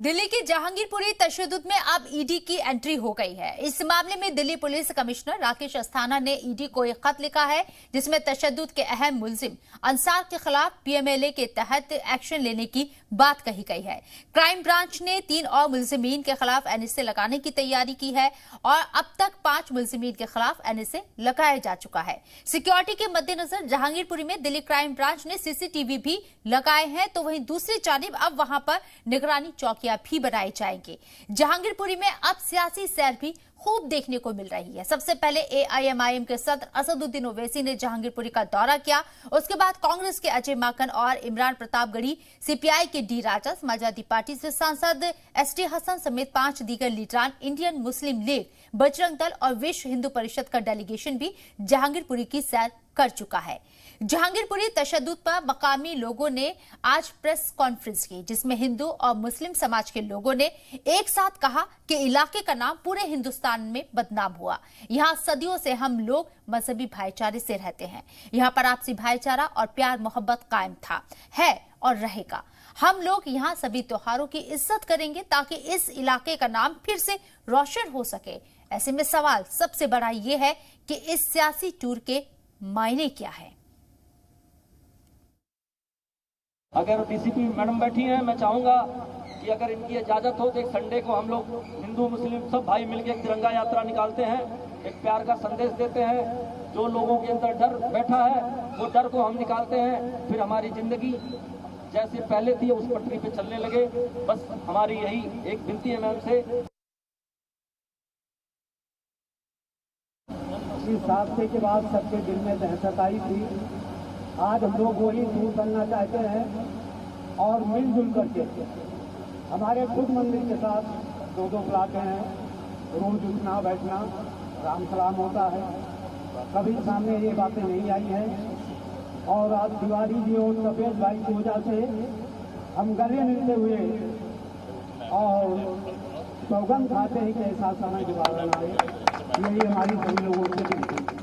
दिल्ली के जहांगीरपुरी तशद्दुद में अब ईडी की एंट्री हो गई है। इस मामले में दिल्ली पुलिस कमिश्नर राकेश अस्थाना ने ईडी को एक खत लिखा है, जिसमें तशद्दुद के अहम मुलजिम अंसार के खिलाफ पीएमएलए के तहत एक्शन लेने की बात कही गई है। क्राइम ब्रांच ने 3 और मुलजिमीन के खिलाफ एनएसए लगाने की तैयारी की है और अब तक 5 मुलजिमीन के खिलाफ एनएसए लगाया जा चुका है। सिक्योरिटी के मद्देनजर जहांगीरपुरी में दिल्ली क्राइम ब्रांच ने सीसीटीवी भी लगाए हैं, तो वहीं दूसरी जानिब अब वहां पर निगरानी चौकियां भी बनाए जाएंगे। जहांगीरपुरी में अब सियासी सैर भी खूब देखने को मिल रही है। सबसे पहले एआईएमआईएम के सदर असदुद्दीन ओवैसी ने जहांगीरपुरी का दौरा किया। उसके बाद कांग्रेस के अजय माकन और इमरान प्रतापगढ़ी, सीपीआई के डी राजा, समाजवादी पार्टी से सांसद एसटी हसन समेत 5 दीगर लीडरान, Indian Muslim league, Bajrang Dal और विश्व हिंदू परिषद का डेलीगेशन भी जहांगीरपुरी की सैर कर चुका है। जहांगीरपुरी तशद्दुद पर मकामी लोगों ने आज प्रेस कॉन्फ्रेंस की, जिसमें हिंदू और मुस्लिम समाज के लोगों ने एक साथ कहा कि इलाके का नाम पूरे हिंदुस्तान में बदनाम हुआ। यहाँ सदियों से हम लोग मजहबी भाईचारे से रहते हैं। यहाँ पर आपसी भाईचारा और प्यार मोहब्बत कायम था, है और रहेगा। हम लोग यहाँ सभी त्योहारों की इज्जत करेंगे ताकि इस इलाके का नाम फिर से रोशन हो सके। ऐसे में सवाल सबसे बड़ा ये है कि इस सियासी टूर के मायने क्या है। अगर डीसीपी मैडम बैठी हैं, मैं चाहूंगा कि अगर इनकी इजाजत हो तो एक संडे को हम लोग हिंदू मुस्लिम सब भाई मिलकर एक तिरंगा यात्रा निकालते हैं, एक प्यार का संदेश देते हैं। जो लोगों के अंदर डर बैठा है वो डर को हम निकालते हैं, फिर हमारी जिंदगी जैसे पहले थी उस पटरी पे चलने लगे। बस हमारी यही एक विनती है मैम से। इस हादसे के बाद सबके दिल में दहशत आई थी। आज हम लोग वही दूर करना चाहते हैं और मिलजुल करके हमारे खुद मंदिर के साथ 2-2 क्लासें हैं, रोज उठना बैठना राम सलाम होता है, कभी सामने ये बातें नहीं आई हैं। और आज तिवारी जी और सफेद भाई की वजह से हम गले मिलते हुए और सौगंध खाते हैं कि ऐसा समय दोबारा ना आए। यही हमारी सभी लोगों से